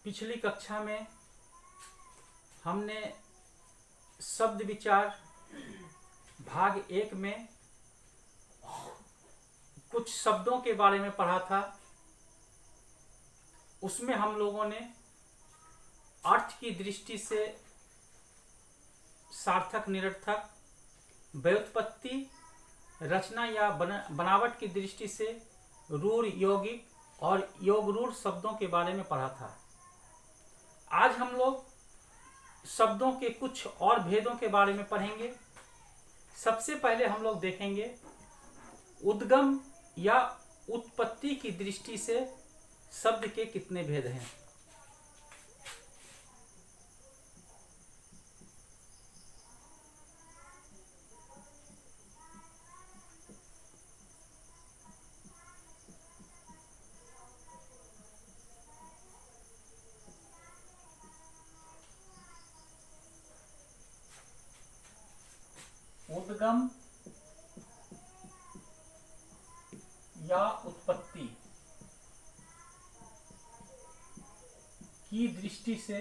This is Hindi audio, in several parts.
पिछली कक्षा में हमने शब्द विचार भाग 1 में कुछ शब्दों के बारे में पढ़ा था। उसमें हम लोगों ने अर्थ की दृष्टि से सार्थक, निरर्थक, व्युत्पत्ति, रचना या बनावट की दृष्टि से रूढ़, यौगिक और योगरूढ़ शब्दों के बारे में पढ़ा था। आज हम लोग शब्दों के कुछ और भेदों के बारे में पढ़ेंगे। सबसे पहले हम लोग देखेंगे उद्गम या उत्पत्ति की दृष्टि से शब्द के कितने भेद हैं। उद्गम या उत्पत्ति की दृष्टि से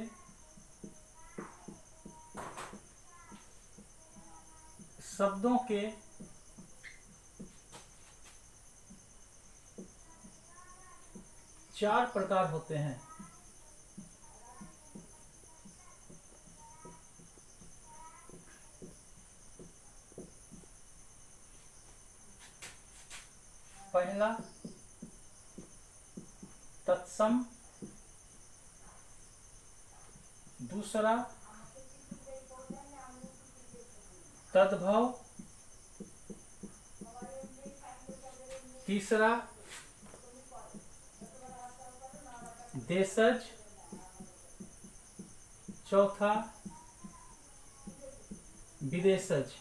शब्दों के चार प्रकार होते हैं। पहला तत्सम, दूसरा तद्भव, तीसरा देशज, चौथा विदेशज।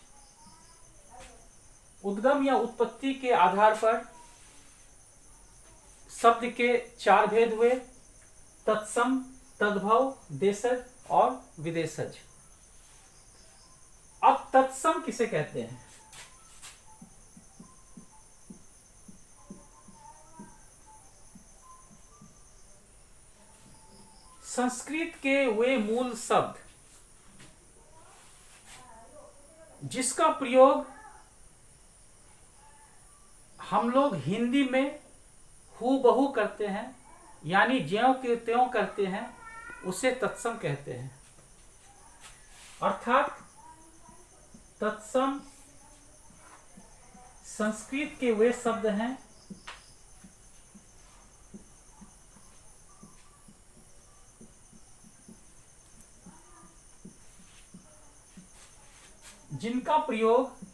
उद्गम या उत्पत्ति के आधार पर शब्द के चार भेद हुए: तत्सम, तद्भव, देशज और विदेशज। अब तत्सम किसे कहते हैं? संस्कृत के वे मूल शब्द जिसका प्रयोग हम लोग हिंदी में हूबहू करते हैं, यानी ज्यों के त्यों करते हैं, उसे तत्सम कहते हैं। अर्थात तत्सम संस्कृत के वे शब्द हैं जिनका प्रयोग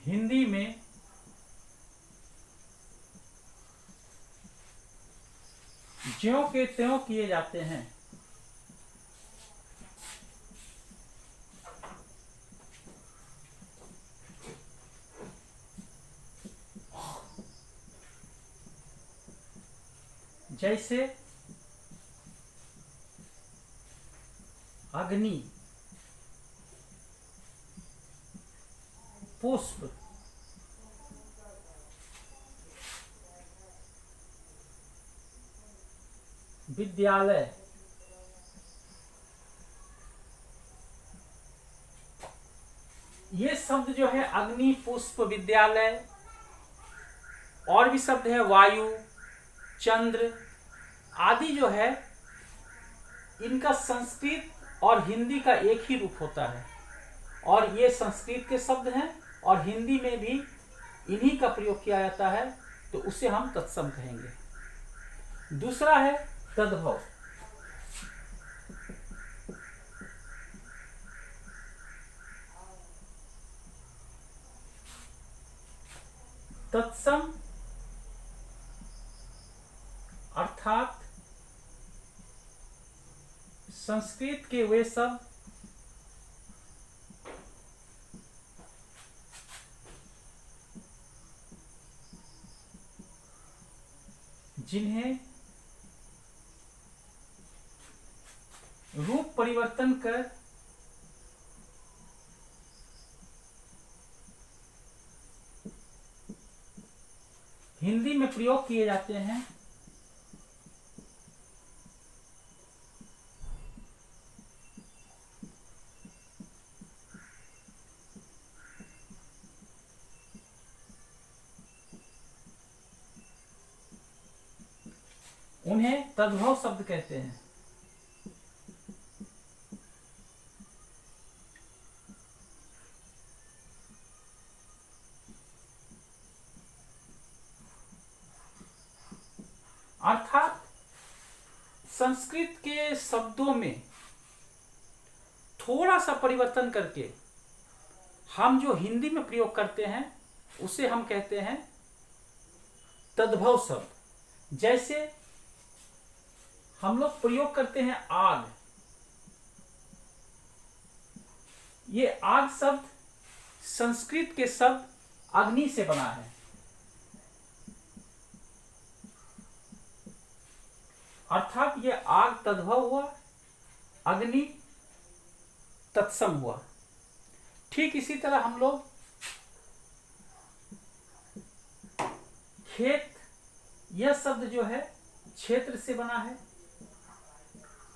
हिंदी में ज्यों के त्यों किए जाते हैं। जैसे अग्नि, पुष्प, विद्यालय, ये शब्द जो है अग्नि, पुष्प, विद्यालय, और भी शब्द है वायु, चंद्र आदि, जो है इनका संस्कृत और हिंदी का एक ही रूप होता है। और ये संस्कृत के शब्द हैं और हिंदी में भी इन्हीं का प्रयोग किया जाता है, तो उसे हम तत्सम कहेंगे। दूसरा है तद्भव। तत्सम अर्थात संस्कृत के वे शब्द जिन्हें रूप परिवर्तन कर हिंदी में प्रयोग किए जाते हैं उन्हें तद्भव शब्द कहते हैं। अर्थात संस्कृत के शब्दों में थोड़ा सा परिवर्तन करके हम जो हिंदी में प्रयोग करते हैं उसे हम कहते हैं तद्भव शब्द। जैसे हम लोग प्रयोग करते हैं आग, ये आग शब्द संस्कृत के शब्द अग्नि से बना है, अर्थात ये आग तद्भव हुआ, अग्नि तत्सम हुआ। ठीक इसी तरह हम लोग खेत, यह शब्द जो है क्षेत्र से बना है,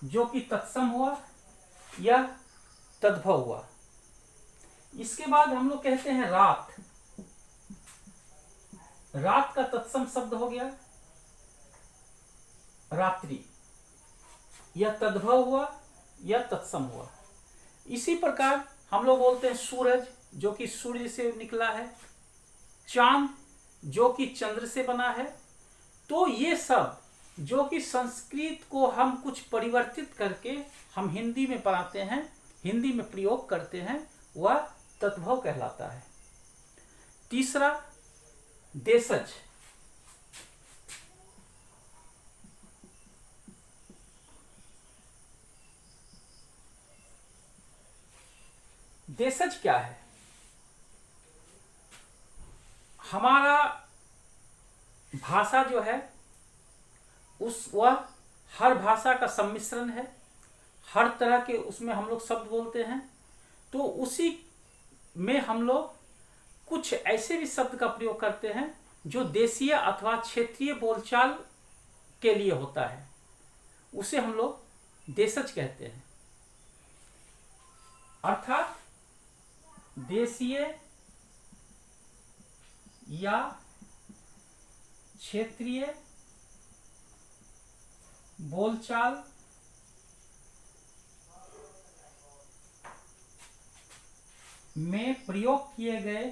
जो कि तत्सम हुआ, यह तद्भव हुआ। इसके बाद हम लोग कहते हैं रात, रात का तत्सम शब्द हो गया रात्रि, यह तद्भव हुआ, यह तत्सम हुआ। इसी प्रकार हम लोग बोलते हैं सूरज, जो कि सूर्य से निकला है, चांद जो कि चंद्र से बना है। तो ये सब जो कि संस्कृत को हम कुछ परिवर्तित करके हम हिंदी में पढ़ाते हैं, हिंदी में प्रयोग करते हैं, वह तद्भव कहलाता है। तीसरा देशज, देशज क्या है? हमारा भाषा जो है वह हर भाषा का सम्मिश्रण है, हर तरह के उसमें हम लोग शब्द बोलते हैं। तो उसी में हम लोग कुछ ऐसे भी शब्द का प्रयोग करते हैं जो देशीय अथवा क्षेत्रीय बोलचाल के लिए होता है, उसे हम लोग देशज कहते हैं। अर्थात देशीय या क्षेत्रीय बोलचाल में प्रयोग किए गए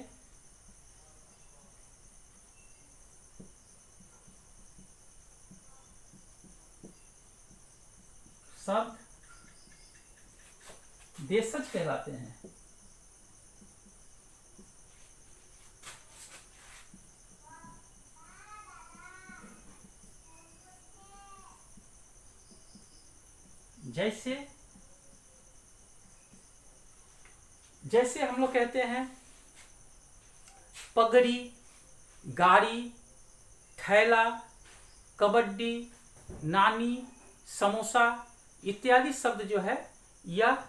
शब्द देशज कहलाते हैं। जैसे हम लोग कहते हैं पगड़ी, गाड़ी, थैला, कबड्डी, नानी, समोसा इत्यादि शब्द जो है यह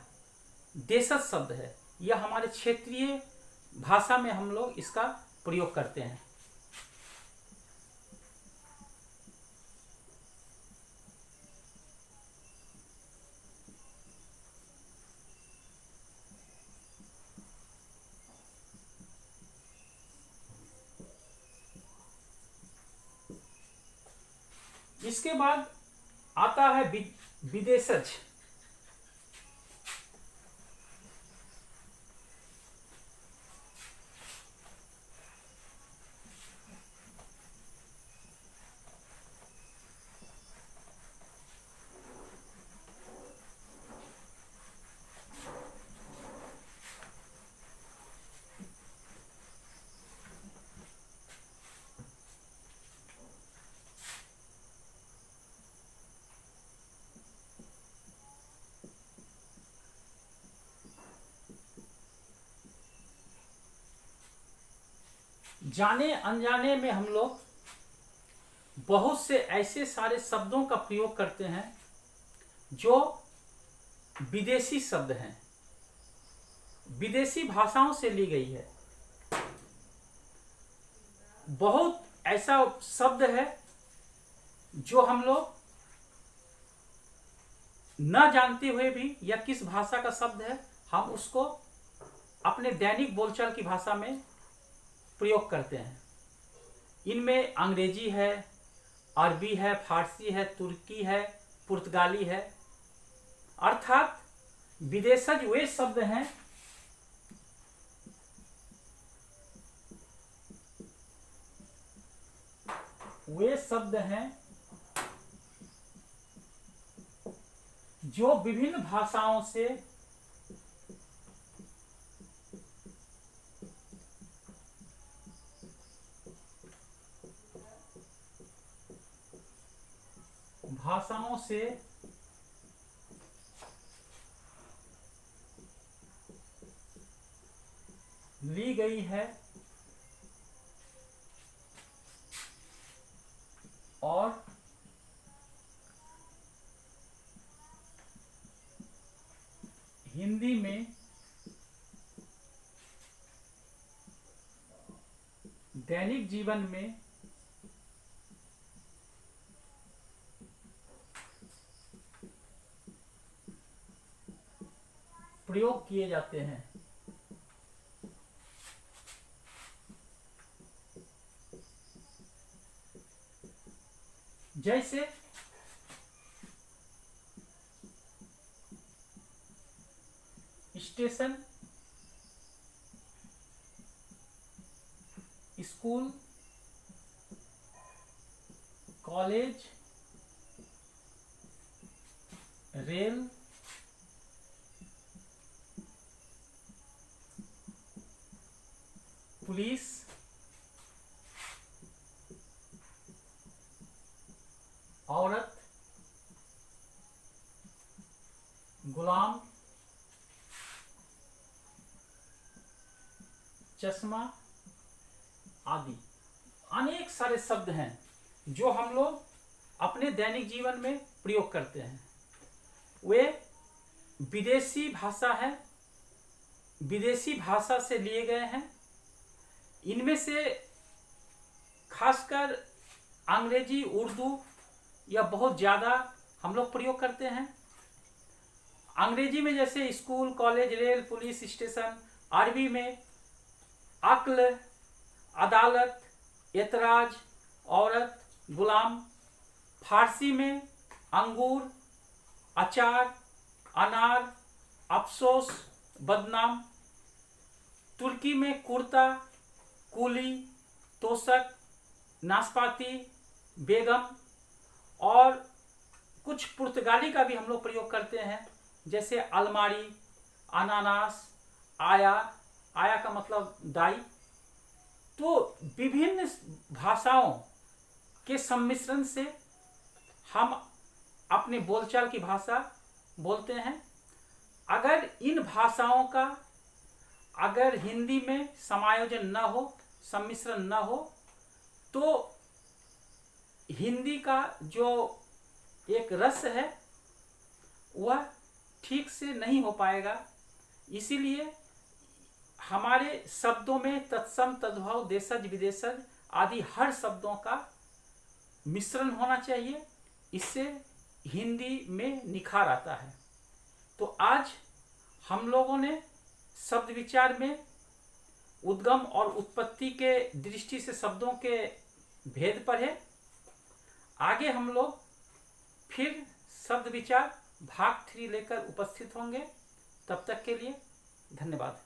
देशज शब्द है। यह हमारे क्षेत्रीय भाषा में हम लोग इसका प्रयोग करते हैं। इसके बाद आता है विदेशज। जाने अनजाने में हम लोग बहुत से ऐसे सारे शब्दों का प्रयोग करते हैं जो विदेशी शब्द हैं, विदेशी भाषाओं से ली गई है। बहुत ऐसा शब्द है जो हम लोग न जानते हुए भी यह किस भाषा का शब्द है, हम उसको अपने दैनिक बोलचाल की भाषा में प्रयोग करते हैं। इनमें अंग्रेजी है, अरबी है, फारसी है, तुर्की है, पुर्तगाली है। अर्थात विदेशज वे शब्द हैं जो विभिन्न भाषाओं से ली गई है और हिंदी में दैनिक जीवन में प्रयोग किए जाते हैं। जैसे station, school, college, rail, police, औरत, गुलाम, चश्मा आदि अनेक सारे शब्द हैं जो हम लोग अपने दैनिक जीवन में प्रयोग करते हैं। वे विदेशी भाषा है, विदेशी भाषा से लिए गए हैं। इनमें से खासकर अंग्रेजी, उर्दू यह बहुत ज़्यादा हम लोग प्रयोग करते हैं। अंग्रेजी में जैसे school, college, rail, police, station. अरबी में अक्ल, अदालत, एतराज, औरत, गुलाम। फारसी में अंगूर, अचार, अनार, अफसोस, बदनाम। तुर्की में कुर्ता, कुली, तोशक, नाशपाती, बेगम। और कुछ पुर्तगाली का भी हम लोग प्रयोग करते हैं, जैसे अलमारी, अनानास, आया। आया का मतलब दाई। तो विभिन्न भाषाओं के सम्मिश्रण से हम अपने बोलचाल की भाषा बोलते हैं। अगर इन भाषाओं का अगर हिंदी में समायोजन न हो, सम्मिश्रण न हो, तो हिंदी का जो एक रस है वह ठीक से नहीं हो पाएगा। इसीलिए हमारे शब्दों में तत्सम, तद्भव, देशज, विदेशज आदि हर शब्दों का मिश्रण होना चाहिए। इससे हिंदी में निखार आता है। तो आज हम लोगों ने शब्द विचार में उद्गम और उत्पत्ति के दृष्टि से शब्दों के भेद पढ़े। आगे हम लोग फिर शब्द विचार भाग 3 लेकर उपस्थित होंगे। तब तक के लिए धन्यवाद।